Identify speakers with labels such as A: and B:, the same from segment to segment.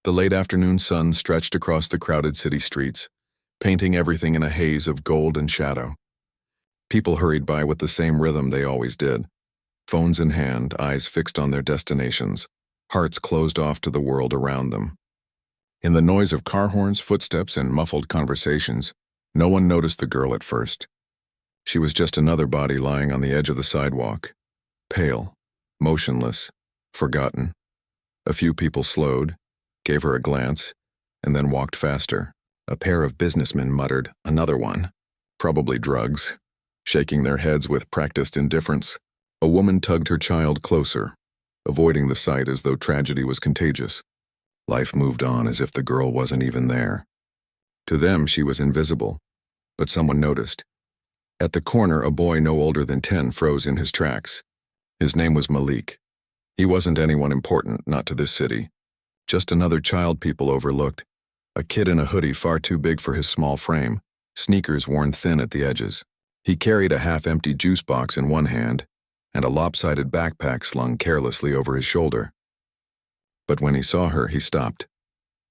A: The late afternoon sun stretched across the crowded city streets, painting everything in a haze of gold and shadow. People hurried by with the same rhythm they always did. Phones in hand, eyes fixed on their destinations, hearts closed off to the world around them. In the noise of car horns, footsteps, and muffled conversations, no one noticed the girl at first. She was just another body lying on the edge of the sidewalk, pale, motionless, forgotten. A few people slowed, gave her a glance, and then walked faster. A pair of businessmen muttered, "Another one." Probably drugs. Shaking their heads with practiced indifference, a woman tugged her child closer, avoiding the sight as though tragedy was contagious. Life moved on as if the girl wasn't even there. To them, she was invisible, but someone noticed. At the corner, a boy no older than 10 froze in his tracks. His name was Malik. He wasn't anyone important, not to this city. Just another child people overlooked. A kid in a hoodie far too big for his small frame, sneakers worn thin at the edges. He carried a half-empty juice box in one hand and a lopsided backpack slung carelessly over his shoulder. But when he saw her, he stopped.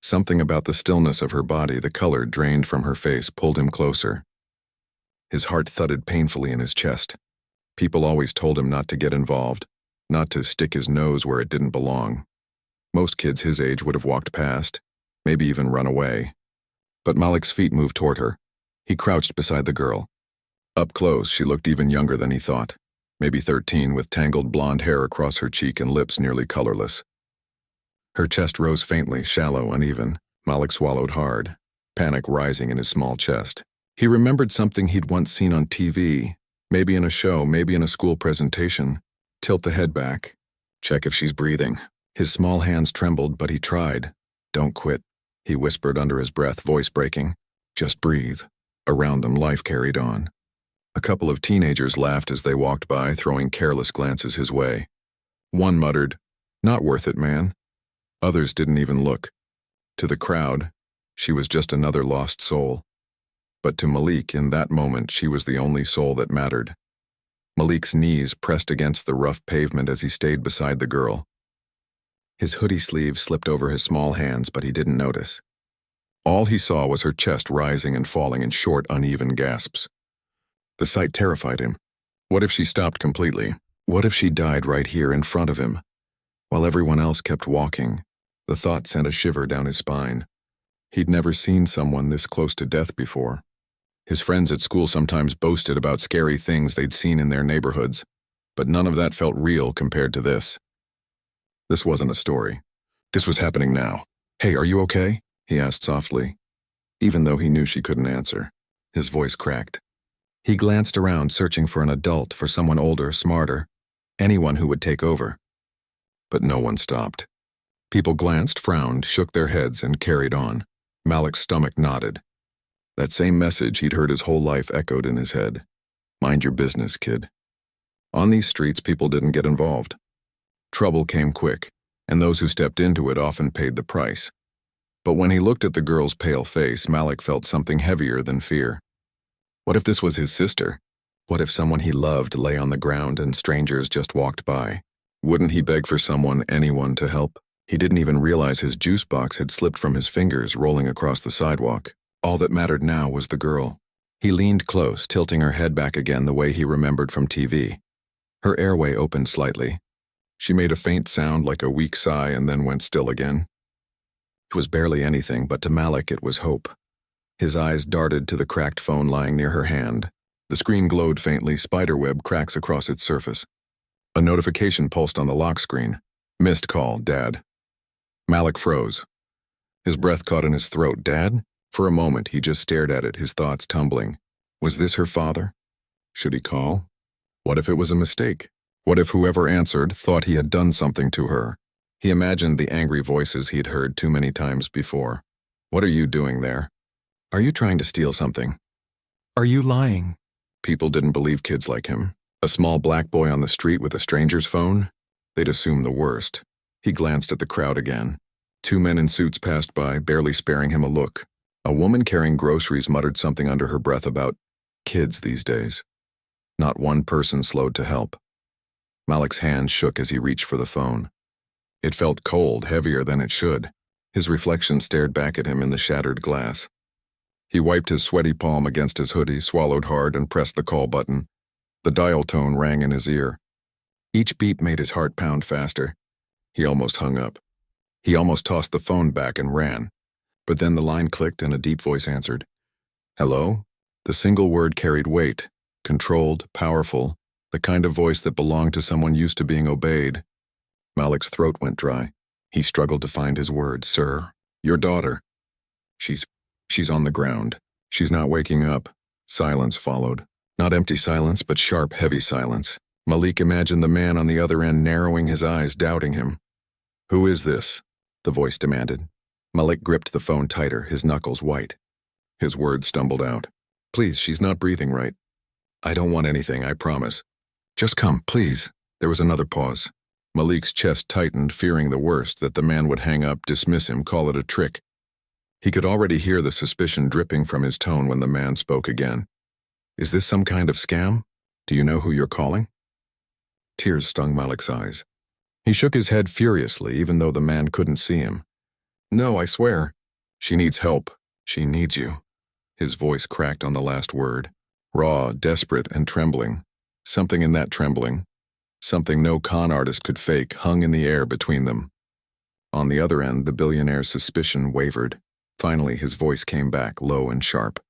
A: Something about the stillness of her body, the color drained from her face, pulled him closer. His heart thudded painfully in his chest. People always told him not to get involved, not to stick his nose where it didn't belong. Most kids his age would have walked past, maybe even run away. But Malik's feet moved toward her. He crouched beside the girl. Up close, she looked even younger than he thought, maybe 13, with tangled blonde hair across her cheek and lips nearly colorless. Her chest rose faintly, shallow, uneven. Malik swallowed hard, panic rising in his small chest. He remembered something he'd once seen on TV, maybe in a show, maybe in a school presentation. Tilt the head back. Check if she's breathing. His small hands trembled, but he tried. "Don't quit," he whispered under his breath, voice breaking. "Just breathe." Around them, life carried on. A couple of teenagers laughed as they walked by, throwing careless glances his way. One muttered, "Not worth it, man." Others didn't even look. To the crowd, she was just another lost soul. But to Malik, in that moment, she was the only soul that mattered. Malik's knees pressed against the rough pavement as he stayed beside the girl. His hoodie sleeve slipped over his small hands, but he didn't notice. All he saw was her chest rising and falling in short, uneven gasps. The sight terrified him. What if she stopped completely? What if she died right here in front of him? While everyone else kept walking, the thought sent a shiver down his spine. He'd never seen someone this close to death before. His friends at school sometimes boasted about scary things they'd seen in their neighborhoods, but none of that felt real compared to this. This wasn't a story. This was happening now. "Hey, are you okay?" he asked softly, even though he knew she couldn't answer. His voice cracked. He glanced around, searching for an adult, for someone older, smarter, anyone who would take over. But no one stopped. People glanced, frowned, shook their heads, and carried on. Malik's stomach knotted. That same message he'd heard his whole life echoed in his head. Mind your business, kid. On these streets, people didn't get involved. Trouble came quick, and those who stepped into it often paid the price. But when he looked at the girl's pale face, Malik felt something heavier than fear. What if this was his sister? What if someone he loved lay on the ground and strangers just walked by? Wouldn't he beg for someone, anyone, to help? He didn't even realize his juice box had slipped from his fingers, rolling across the sidewalk. All that mattered now was the girl. He leaned close, tilting her head back again the way he remembered from TV. Her airway opened slightly. She made a faint sound like a weak sigh and then went still again. It was barely anything, but to Malik it was hope. His eyes darted to the cracked phone lying near her hand. The screen glowed faintly, spiderweb cracks across its surface. A notification pulsed on the lock screen. "Missed call, Dad." Malik froze. His breath caught in his throat. "Dad?" For a moment, he just stared at it, his thoughts tumbling. Was this her father? Should he call? What if it was a mistake? What if whoever answered thought he had done something to her? He imagined the angry voices he'd heard too many times before. "What are you doing there? Are you trying to steal something? Are you lying?" People didn't believe kids like him. A small black boy on the street with a stranger's phone? They'd assume the worst. He glanced at the crowd again. 2 men in suits passed by, barely sparing him a look. A woman carrying groceries muttered something under her breath about kids these days. Not one person slowed to help. Malik's hand shook as he reached for the phone. It felt cold, heavier than it should. His reflection stared back at him in the shattered glass. He wiped his sweaty palm against his hoodie, swallowed hard, and pressed the call button. The dial tone rang in his ear. Each beep made his heart pound faster. He almost hung up. He almost tossed the phone back and ran. But then the line clicked and a deep voice answered. Hello? The single word carried weight, controlled, powerful, the kind of voice that belonged to someone used to being obeyed. Malik's throat went dry. He struggled to find his words. Sir, your daughter. She's on the ground. She's not waking up. Silence followed. Not empty silence, but sharp, heavy silence. Malik imagined the man on the other end narrowing his eyes, doubting him. Who is this? The voice demanded. Malik gripped the phone tighter, his knuckles white. His words stumbled out. Please, she's not breathing right. I don't want anything, I promise. Just come, please. There was another pause. Malik's chest tightened, fearing the worst, that the man would hang up, dismiss him, call it a trick. He could already hear the suspicion dripping from his tone when the man spoke again. Is this some kind of scam? Do you know who you're calling? Tears stung Malik's eyes. He shook his head furiously, even though the man couldn't see him. No, I swear. She needs help. She needs you. His voice cracked on the last word. Raw, desperate, and trembling. Something in that trembling, something no con artist could fake, hung in the air between them. On the other end, the billionaire's suspicion wavered. Finally, his voice came back, low and sharp.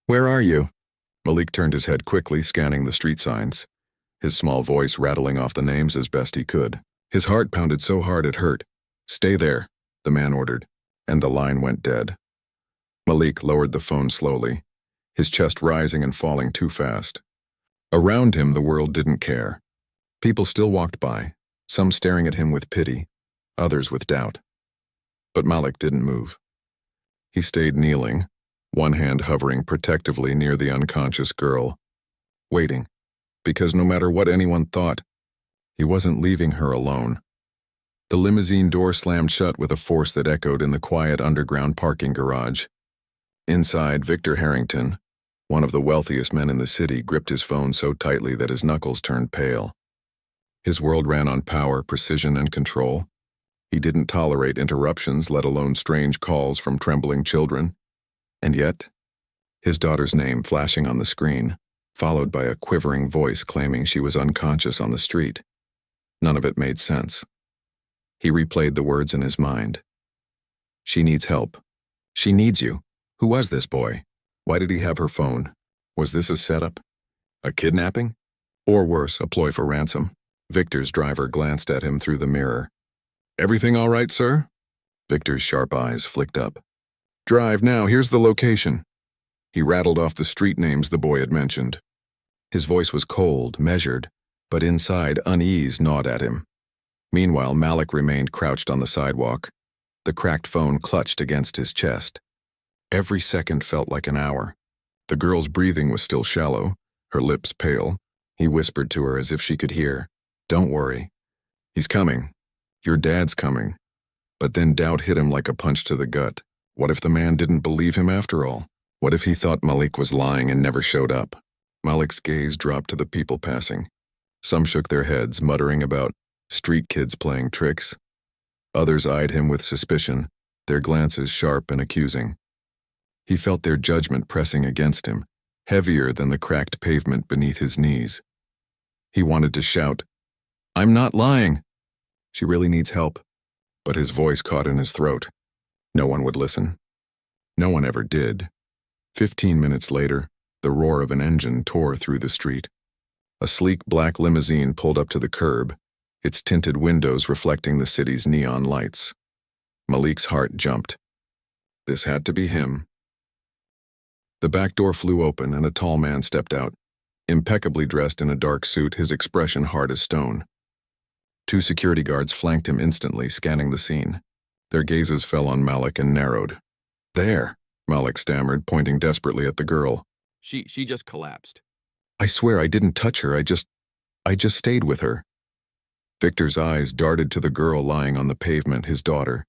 A: Where are you? Malik turned his head quickly, scanning the street signs. His small voice rattling off the names as best he could. His heart pounded so hard it hurt. Stay there, the man ordered, and the line went dead. Malik lowered the phone slowly, his chest rising and falling too fast. Around him, the world didn't care. People still walked by, some staring at him with pity, others with doubt. But Malik didn't move. He stayed kneeling, one hand hovering protectively near the unconscious girl, waiting, because no matter what anyone thought, he wasn't leaving her alone. The limousine door slammed shut with a force that echoed in the quiet underground parking garage. Inside, Victor Harrington, one of the wealthiest men in the city, gripped his phone so tightly that his knuckles turned pale. His world ran on power, precision, and control. He didn't tolerate interruptions, let alone strange calls from trembling children. And yet, his daughter's name flashing on the screen, followed by a quivering voice claiming she was unconscious on the street. None of it made sense. He replayed the words in his mind. She needs help. She needs you. Who was this boy? Why did he have her phone? Was this a setup? A kidnapping? Or worse, a ploy for ransom? Victor's driver glanced at him through the mirror. Everything all right, sir? Victor's sharp eyes flicked up. Drive now, here's the location. He rattled off the street names the boy had mentioned. His voice was cold, measured, but inside unease gnawed at him. Meanwhile, Malik remained crouched on the sidewalk, the cracked phone clutched against his chest. Every second felt like an hour. The girl's breathing was still shallow, her lips pale. He whispered to her as if she could hear. Don't worry. He's coming. Your dad's coming. But then doubt hit him like a punch to the gut. What if the man didn't believe him after all? What if he thought Malik was lying and never showed up? Malik's gaze dropped to the people passing. Some shook their heads, muttering about street kids playing tricks. Others eyed him with suspicion, their glances sharp and accusing. He felt their judgment pressing against him, heavier than the cracked pavement beneath his knees. He wanted to shout, I'm not lying. She really needs help. But his voice caught in his throat. No one would listen. No one ever did. 15 minutes later, the roar of an engine tore through the street. A sleek black limousine pulled up to the curb, its tinted windows reflecting the city's neon lights. Malik's heart jumped. This had to be him. The back door flew open and a tall man stepped out, impeccably dressed in a dark suit, his expression hard as stone. 2 security guards flanked him instantly, scanning the scene. Their gazes fell on Malik and narrowed. There, Malik stammered, pointing desperately at the girl.
B: She just collapsed.
A: I swear I didn't touch her, I just stayed with her. Victor's eyes darted to the girl lying on the pavement, his daughter.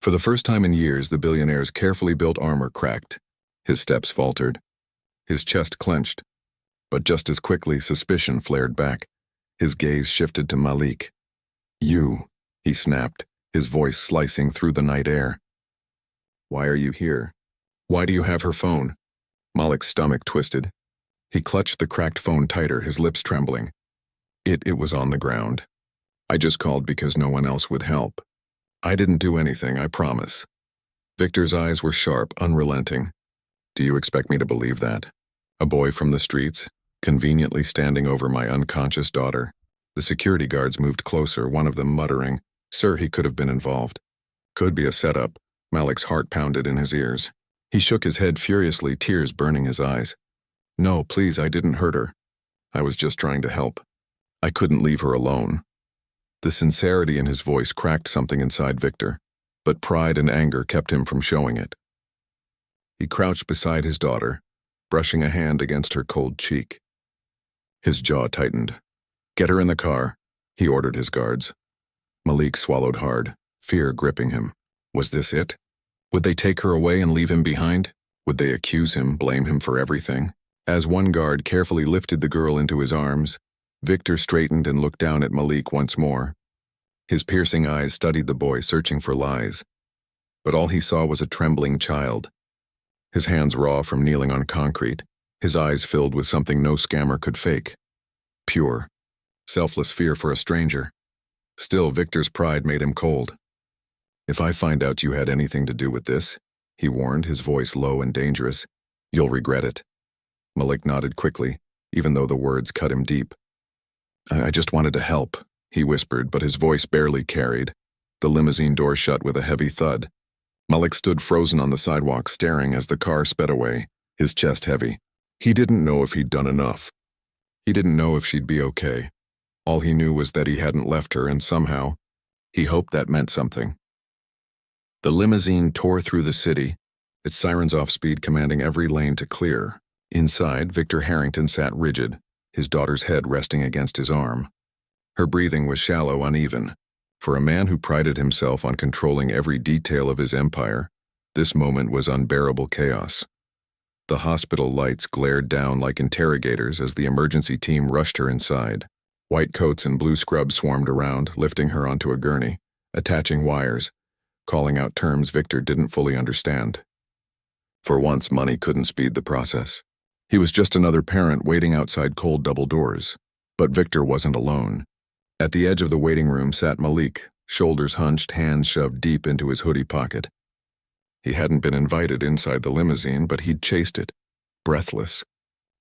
A: For the first time in years, the billionaire's carefully built armor cracked. His steps faltered. His chest clenched. But just as quickly, suspicion flared back. His gaze shifted to Malik. You, he snapped, his voice slicing through the night air. "Why are you here? Why do you have her phone?" Malik's stomach twisted. He clutched the cracked phone tighter, his lips trembling. It was on the ground. "I just called because no one else would help. I didn't do anything, I promise." Victor's eyes were sharp, unrelenting. "Do you expect me to believe that? A boy from the streets, conveniently standing over my unconscious daughter." The security guards moved closer, one of them muttering, "Sir, he could have been involved." "Could be a setup." Malik's heart pounded in his ears. He shook his head furiously, tears burning his eyes. "No, please, I didn't hurt her. I was just trying to help. I couldn't leave her alone." The sincerity in his voice cracked something inside Victor, but pride and anger kept him from showing it. He crouched beside his daughter, brushing a hand against her cold cheek. His jaw tightened. "Get her in the car," he ordered his guards. Malik swallowed hard, fear gripping him. Was this it? Would they take her away and leave him behind? Would they accuse him, blame him for everything? As one guard carefully lifted the girl into his arms, Victor straightened and looked down at Malik once more. His piercing eyes studied the boy, searching for lies. But all he saw was a trembling child. His hands raw from kneeling on concrete, his eyes filled with something no scammer could fake. Pure, selfless fear for a stranger. Still, Victor's pride made him cold. "If I find out you had anything to do with this," he warned, his voice low and dangerous, "you'll regret it." Malik nodded quickly, even though the words cut him deep. I just wanted to help," he whispered, but his voice barely carried. The limousine door shut with a heavy thud. Malik stood frozen on the sidewalk, staring as the car sped away, his chest heavy. He didn't know if he'd done enough. He didn't know if she'd be okay. All he knew was that he hadn't left her, and somehow, he hoped that meant something. The limousine tore through the city, its sirens off speed commanding every lane to clear. Inside, Victor Harrington sat rigid, his daughter's head resting against his arm. Her breathing was shallow, uneven. For a man who prided himself on controlling every detail of his empire, this moment was unbearable chaos. The hospital lights glared down like interrogators as the emergency team rushed her inside. White coats and blue scrubs swarmed around, lifting her onto a gurney, attaching wires, calling out terms Victor didn't fully understand. For once, money couldn't speed the process. He was just another parent waiting outside cold double doors. But Victor wasn't alone. At the edge of the waiting room sat Malik, shoulders hunched, hands shoved deep into his hoodie pocket. He hadn't been invited inside the limousine, but he'd chased it, breathless,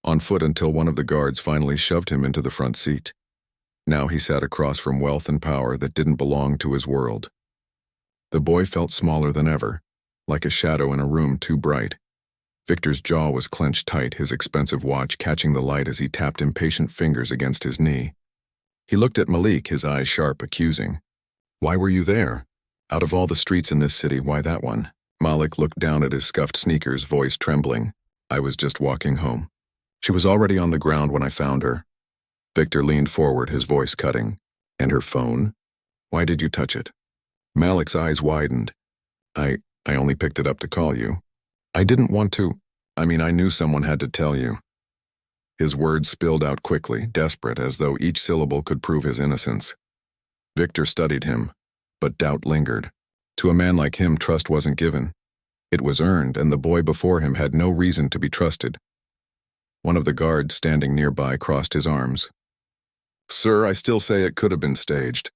A: on foot until one of the guards finally shoved him into the front seat. Now he sat across from wealth and power that didn't belong to his world. The boy felt smaller than ever, like a shadow in a room too bright. Victor's jaw was clenched tight, his expensive watch catching the light as he tapped impatient fingers against his knee. He looked at Malik, his eyes sharp, accusing. "Why were you there? Out of all the streets in this city, why that one?" Malik looked down at his scuffed sneakers, voice trembling. "I was just walking home. She was already on the ground when I found her." Victor leaned forward, his voice cutting. "And her phone? Why did you touch it?" Malik's eyes widened. I only picked it up to call you. I didn't want to. I knew someone had to tell you." His words spilled out quickly, desperate, as though each syllable could prove his innocence. Victor studied him, but doubt lingered. To a man like him, trust wasn't given. It was earned, and the boy before him had no reason to be trusted. One of the guards standing nearby crossed his arms. "Sir, I still say it could have been staged.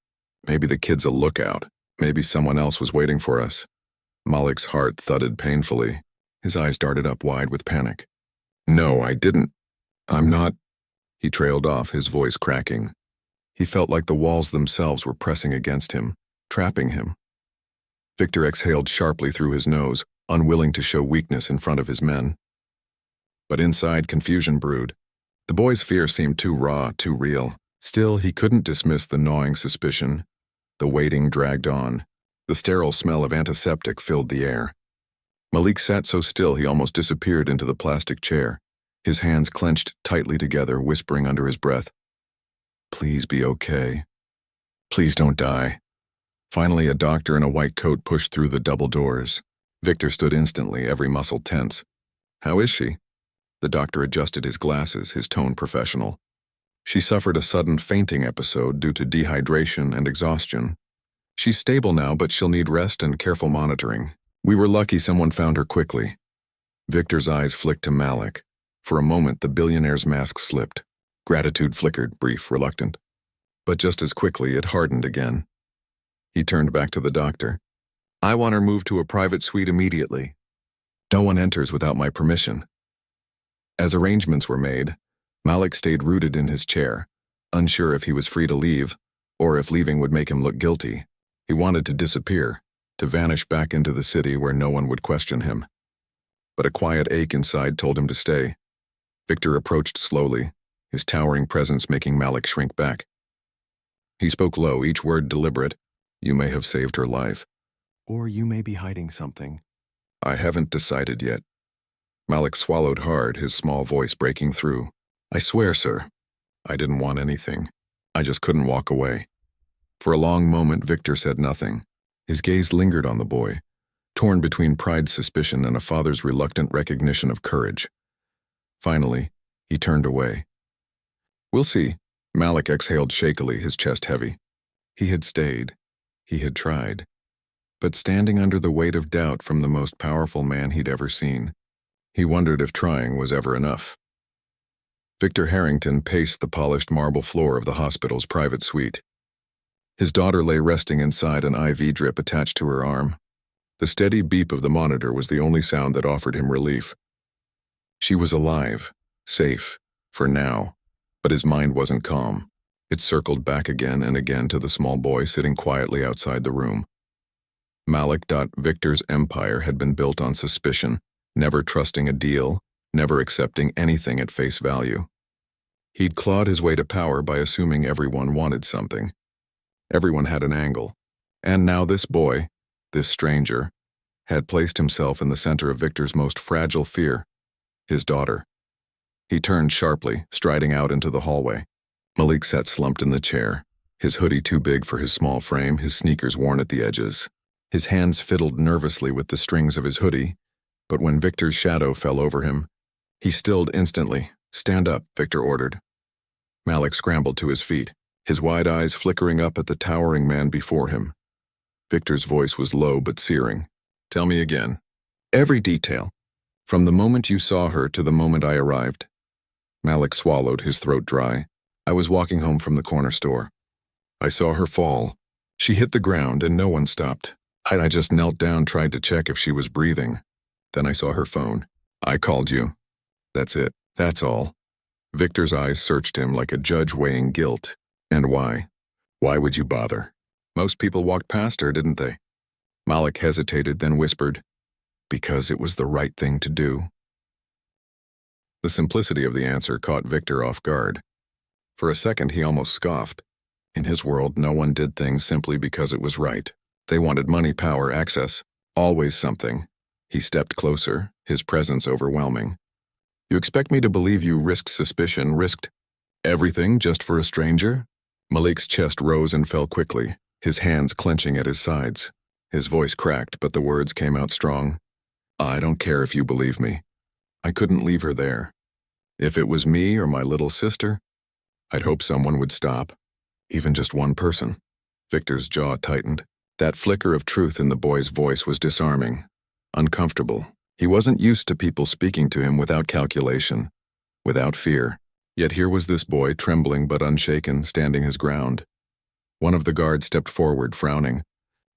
A: Maybe the kid's a lookout. Maybe someone else was waiting for us." Malik's heart thudded painfully. His eyes darted up wide with panic. "No, I didn't. I'm not." He trailed off, his voice cracking. He felt like the walls themselves were pressing against him, trapping him. Victor exhaled sharply through his nose, unwilling to show weakness in front of his men. But inside, confusion brewed. The boy's fear seemed too raw, too real. Still, he couldn't dismiss the gnawing suspicion. The waiting dragged on. The sterile smell of antiseptic filled the air. Malik sat so still he almost disappeared into the plastic chair, his hands clenched tightly together, whispering under his breath, "Please be okay. Please don't die." Finally, a doctor in a white coat pushed through the double doors. Victor stood instantly, every muscle tense. "How is she?" The doctor adjusted his glasses, his tone professional. "She suffered a sudden fainting episode due to dehydration and exhaustion. She's stable now, but she'll need rest and careful monitoring. We were lucky someone found her quickly. Victor's eyes flicked to Malik. For a moment, the billionaire's mask slipped. Gratitude flickered, brief, reluctant. But just as quickly, it hardened again. He turned back to the doctor. I want her moved to a private suite immediately. No one enters without my permission. As arrangements were made, Malik stayed rooted in his chair, unsure if he was free to leave, or if leaving would make him look guilty. He wanted to disappear, to vanish back into the city where no one would question him. But a quiet ache inside told him to stay. Victor approached slowly, his towering presence making Malik shrink back. He spoke low, each word deliberate. You may have saved her life. Or you may be hiding something. I haven't decided yet. Malik swallowed hard, his small voice breaking through. I swear, sir, I didn't want anything. I just couldn't walk away. For a long moment, Victor said nothing. His gaze lingered on the boy, torn between pride's suspicion and a father's reluctant recognition of courage. Finally, he turned away. We'll see. Malik exhaled shakily, his chest heavy. He had stayed. He had tried. But standing under the weight of doubt from the most powerful man he'd ever seen, he wondered if trying was ever enough. Victor Harrington paced the polished marble floor of the hospital's private suite. His daughter lay resting inside an IV drip attached to her arm. The steady beep of the monitor was the only sound that offered him relief. She was alive, safe, for now, but his mind wasn't calm. It circled back again and again to the small boy sitting quietly outside the room. Victor's empire had been built on suspicion, never trusting a deal, never accepting anything at face value. He'd clawed his way to power by assuming everyone wanted something. Everyone had an angle. And now this boy, this stranger, had placed himself in the center of Victor's most fragile fear, his daughter. He turned sharply, striding out into the hallway. Malik sat slumped in the chair, his hoodie too big for his small frame, his sneakers worn at the edges. His hands fiddled nervously with the strings of his hoodie, but when Victor's shadow fell over him, he stilled instantly. Stand up, Victor ordered. Malik scrambled to his feet, his wide eyes flickering up at the towering man before him. Victor's voice was low but searing. Tell me again. Every detail. From the moment you saw her to the moment I arrived. Malik swallowed, his throat dry. I was walking home from the corner store. I saw her fall. She hit the ground and no one stopped. I just knelt down, tried to check if she was breathing. Then I saw her phone. I called you. That's it. That's all. Victor's eyes searched him like a judge weighing guilt. And why? Why would you bother? Most people walked past her, didn't they? Malik hesitated, then whispered, because it was the right thing to do. The simplicity of the answer caught Victor off guard. For a second, he almost scoffed. In his world, no one did things simply because it was right. They wanted money, power, access. Always something. He stepped closer, his presence overwhelming. You expect me to believe you risked suspicion, risked everything just for a stranger? Malik's chest rose and fell quickly, his hands clenching at his sides. His voice cracked, but the words came out strong. I don't care if you believe me. I couldn't leave her there. If it was me or my little sister, I'd hope someone would stop. Even just one person. Victor's jaw tightened. That flicker of truth in the boy's voice was disarming, uncomfortable. He wasn't used to people speaking to him without calculation, without fear. Yet here was this boy, trembling but unshaken, standing his ground. One of the guards stepped forward, frowning.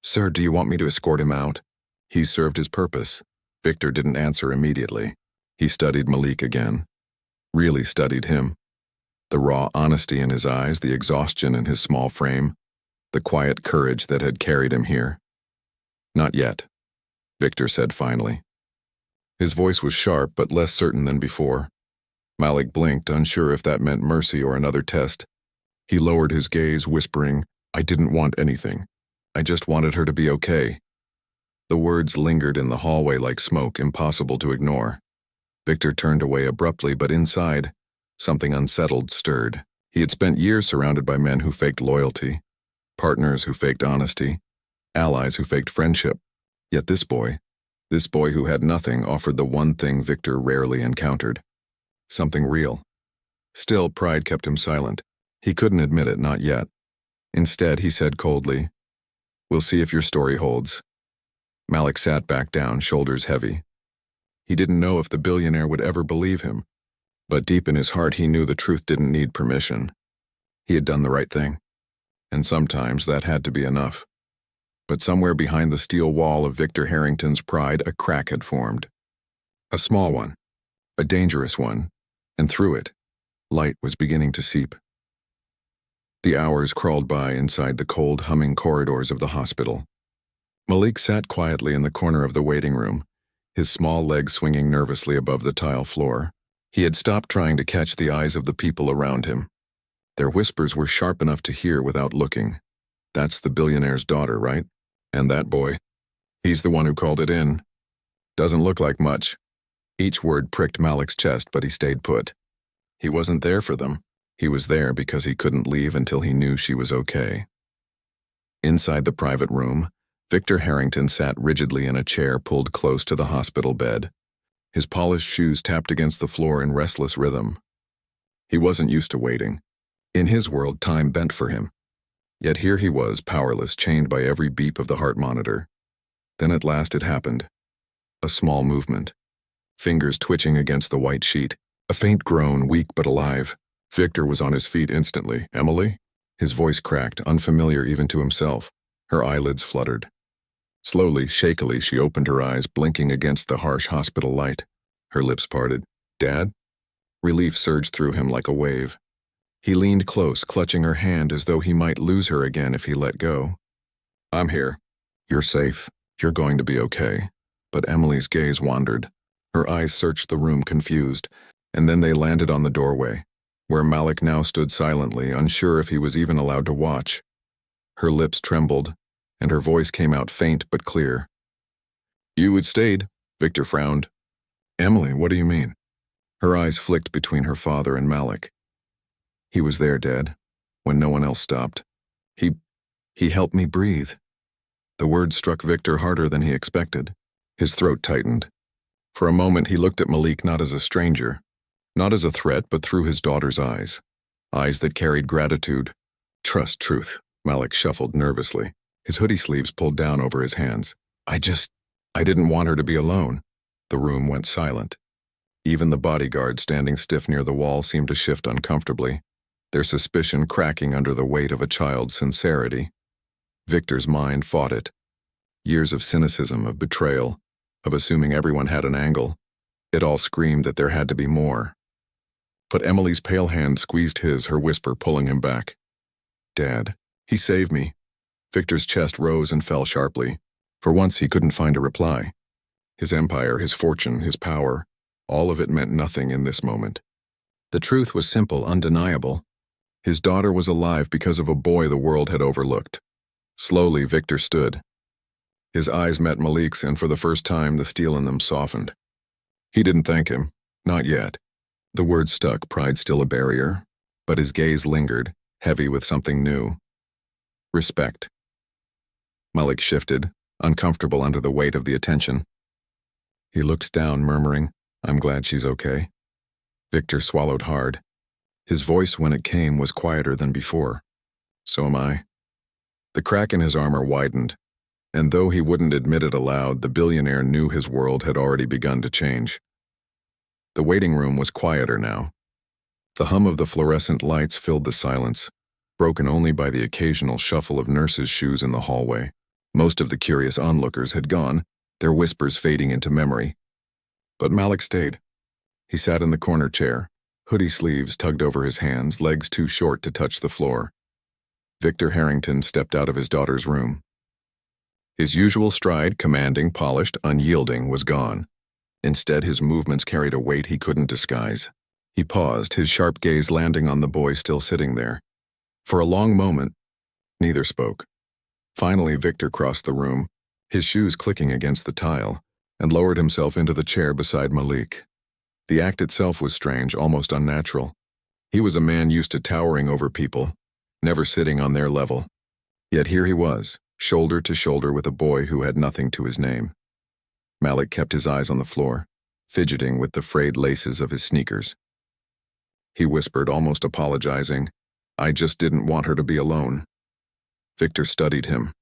A: Sir, do you want me to escort him out? He served his purpose. Victor didn't answer immediately. He studied Malik again. Really studied him. The raw honesty in his eyes, the exhaustion in his small frame, the quiet courage that had carried him here. Not yet, Victor said finally. His voice was sharp but less certain than before. Malik blinked, unsure if that meant mercy or another test. He lowered his gaze, whispering, I didn't want anything. I just wanted her to be okay. The words lingered in the hallway like smoke, impossible to ignore. Victor turned away abruptly, but inside, something unsettled stirred. He had spent years surrounded by men who faked loyalty, partners who faked honesty, allies who faked friendship. Yet this boy who had nothing, offered the one thing Victor rarely encountered. Something real. Still, pride kept him silent. He couldn't admit it, not yet. Instead, he said coldly, We'll see if your story holds. Malik sat back down, shoulders heavy. He didn't know if the billionaire would ever believe him, but deep in his heart he knew the truth didn't need permission. He had done the right thing, and sometimes that had to be enough. But somewhere behind the steel wall of Victor Harrington's pride, a crack had formed. A small one, a dangerous one, and through it, light was beginning to seep. The hours crawled by inside the cold, humming corridors of the hospital. Malik sat quietly in the corner of the waiting room, his small legs swinging nervously above the tile floor. He had stopped trying to catch the eyes of the people around him. Their whispers were sharp enough to hear without looking. That's the billionaire's daughter, right? And that boy. He's the one who called it in. Doesn't look like much. Each word pricked Malik's chest, but he stayed put. He wasn't there for them. He was there because he couldn't leave until he knew she was okay. Inside the private room, Victor Harrington sat rigidly in a chair pulled close to the hospital bed. His polished shoes tapped against the floor in restless rhythm. He wasn't used to waiting. In his world, time bent for him. Yet here he was, powerless, chained by every beep of the heart monitor. Then at last it happened. A small movement. Fingers twitching against the white sheet. A faint groan, weak but alive. Victor was on his feet instantly. "Emily?" His voice cracked, unfamiliar even to himself. Her eyelids fluttered. Slowly, shakily, she opened her eyes, blinking against the harsh hospital light. Her lips parted. "Dad?" Relief surged through him like a wave. He leaned close, clutching her hand as though he might lose her again if he let go. "I'm here. You're safe. You're going to be okay." But Emily's gaze wandered. Her eyes searched the room, confused, and then they landed on the doorway, where Malik now stood silently, unsure if he was even allowed to watch. Her lips trembled, and her voice came out faint but clear. "You had stayed," Victor frowned. "Emily, what do you mean?" Her eyes flicked between her father and Malik. "He was there, Dad, when no one else stopped. He helped me breathe." The words struck Victor harder than he expected. His throat tightened. For a moment he looked at Malik not as a stranger, not as a threat, but through his daughter's eyes. Eyes that carried gratitude. "Trust truth." Malik shuffled nervously, his hoodie sleeves pulled down over his hands. I didn't want her to be alone." The room went silent. Even the bodyguard standing stiff near the wall seemed to shift uncomfortably, their suspicion cracking under the weight of a child's sincerity. Victor's mind fought it. Years of cynicism, of betrayal, of assuming everyone had an angle. It all screamed that there had to be more. But Emily's pale hand squeezed his, her whisper pulling him back. "Dad, he saved me." Victor's chest rose and fell sharply. For once he couldn't find a reply. His empire, his fortune, his power, all of it meant nothing in this moment. The truth was simple, undeniable. His daughter was alive because of a boy the world had overlooked. Slowly, Victor stood. His eyes met Malik's, and for the first time the steel in them softened. He didn't thank him. Not yet. The word stuck, pride still a barrier, but his gaze lingered, heavy with something new. Respect. Malik shifted, uncomfortable under the weight of the attention. He looked down, murmuring, "I'm glad she's okay." Victor swallowed hard. His voice, when it came, was quieter than before. "So am I." The crack in his armor widened, and though he wouldn't admit it aloud, the billionaire knew his world had already begun to change. The waiting room was quieter now. The hum of the fluorescent lights filled the silence, broken only by the occasional shuffle of nurses' shoes in the hallway. Most of the curious onlookers had gone, their whispers fading into memory. But Malik stayed. He sat in the corner chair, hoodie sleeves tugged over his hands, legs too short to touch the floor. Victor Harrington stepped out of his daughter's room. His usual stride, commanding, polished, unyielding, was gone. Instead, his movements carried a weight he couldn't disguise. He paused, his sharp gaze landing on the boy still sitting there. For a long moment, neither spoke. Finally, Victor crossed the room, his shoes clicking against the tile, and lowered himself into the chair beside Malik. The act itself was strange, almost unnatural. He was a man used to towering over people, never sitting on their level. Yet here he was, shoulder to shoulder with a boy who had nothing to his name. Malik kept his eyes on the floor, fidgeting with the frayed laces of his sneakers. He whispered, almost apologizing, "I just didn't want her to be alone." Victor studied him.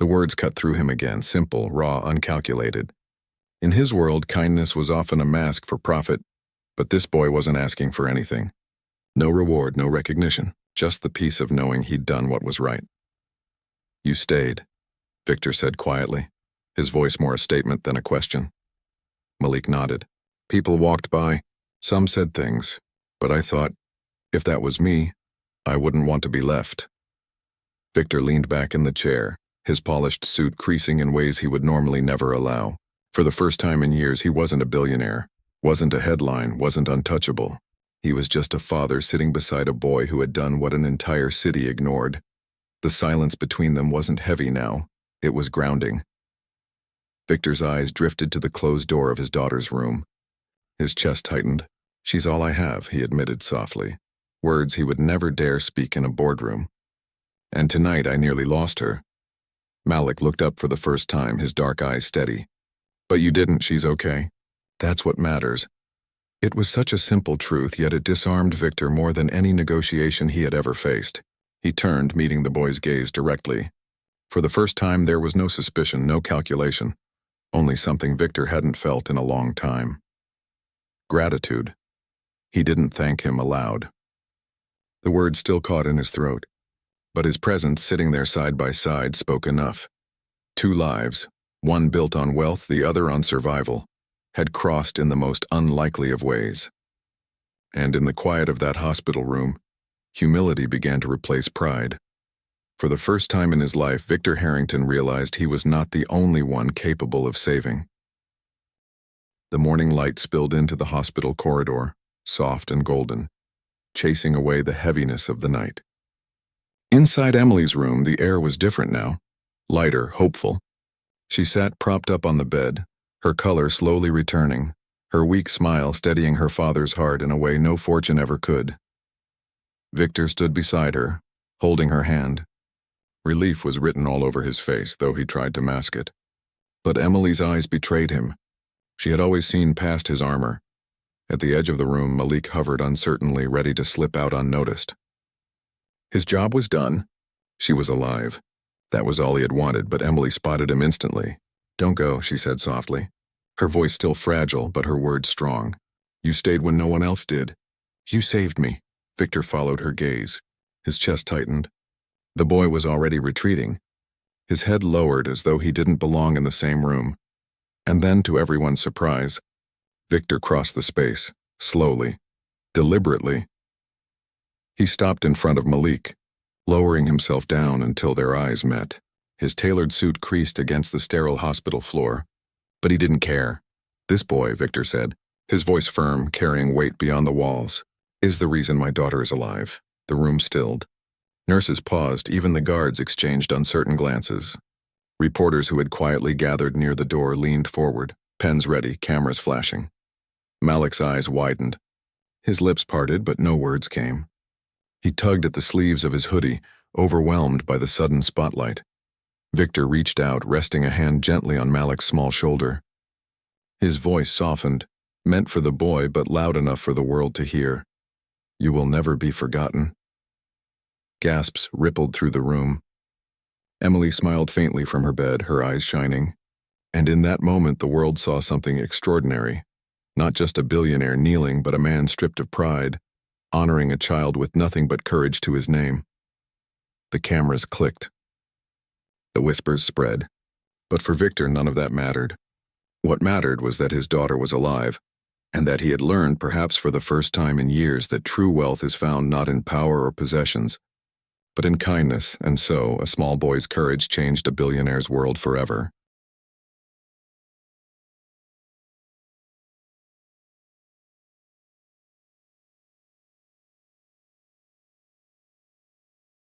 A: The words cut through him again, simple, raw, uncalculated. In his world, kindness was often a mask for profit, but this boy wasn't asking for anything. No reward, no recognition, just the peace of knowing he'd done what was right. "You stayed," Victor said quietly, his voice more a statement than a question. Malik nodded. "People walked by. Some said things, but I thought, if that was me, I wouldn't want to be left." Victor leaned back in the chair, his polished suit creasing in ways he would normally never allow. For the first time in years, he wasn't a billionaire, wasn't a headline, wasn't untouchable. He was just a father sitting beside a boy who had done what an entire city ignored. The silence between them wasn't heavy now, it was grounding. Victor's eyes drifted to the closed door of his daughter's room. His chest tightened. "She's all I have," he admitted softly, words he would never dare speak in a boardroom. "And tonight I nearly lost her." Malik looked up for the first time, his dark eyes steady. "But you didn't, she's okay. That's what matters." It was such a simple truth, yet it disarmed Victor more than any negotiation he had ever faced. He turned, meeting the boy's gaze directly. For the first time, there was no suspicion, no calculation, only something Victor hadn't felt in a long time. Gratitude. He didn't thank him aloud. The words still caught in his throat, but his presence sitting there side by side spoke enough. Two lives, one built on wealth, the other on survival, had crossed in the most unlikely of ways. And in the quiet of that hospital room, humility began to replace pride. For the first time in his life, Victor Harrington realized he was not the only one capable of saving. The morning light spilled into the hospital corridor, soft and golden, chasing away the heaviness of the night. Inside Emily's room, the air was different now, lighter, hopeful. She sat propped up on the bed, her color slowly returning, her weak smile steadying her father's heart in a way no fortune ever could. Victor stood beside her, holding her hand. Relief was written all over his face, though he tried to mask it. But Emily's eyes betrayed him. She had always seen past his armor. At the edge of the room, Malik hovered uncertainly, ready to slip out unnoticed. His job was done. She was alive. That was all he had wanted, but Emily spotted him instantly. "Don't go," she said softly, her voice still fragile, but her words strong. "You stayed when no one else did. You saved me." Victor followed her gaze. His chest tightened. The boy was already retreating, his head lowered as though he didn't belong in the same room. And then, to everyone's surprise, Victor crossed the space, slowly, deliberately. He stopped in front of Malik, lowering himself down until their eyes met. His tailored suit creased against the sterile hospital floor. But he didn't care. "This boy," Victor said, his voice firm, carrying weight beyond the walls, "is the reason my daughter is alive." The room stilled. Nurses paused, even the guards exchanged uncertain glances. Reporters who had quietly gathered near the door leaned forward, pens ready, cameras flashing. Malik's eyes widened. His lips parted, but no words came. He tugged at the sleeves of his hoodie, overwhelmed by the sudden spotlight. Victor reached out, resting a hand gently on Malik's small shoulder. His voice softened, meant for the boy but loud enough for the world to hear. "You will never be forgotten." Gasps rippled through the room. Emily smiled faintly from her bed, her eyes shining. And in that moment, the world saw something extraordinary. Not just a billionaire kneeling, but a man stripped of pride, honoring a child with nothing but courage to his name. The cameras clicked. The whispers spread. But for Victor, none of that mattered. What mattered was that his daughter was alive, and that he had learned, perhaps for the first time in years, that true wealth is found not in power or possessions, but in kindness, and so a small boy's courage changed a billionaire's world forever.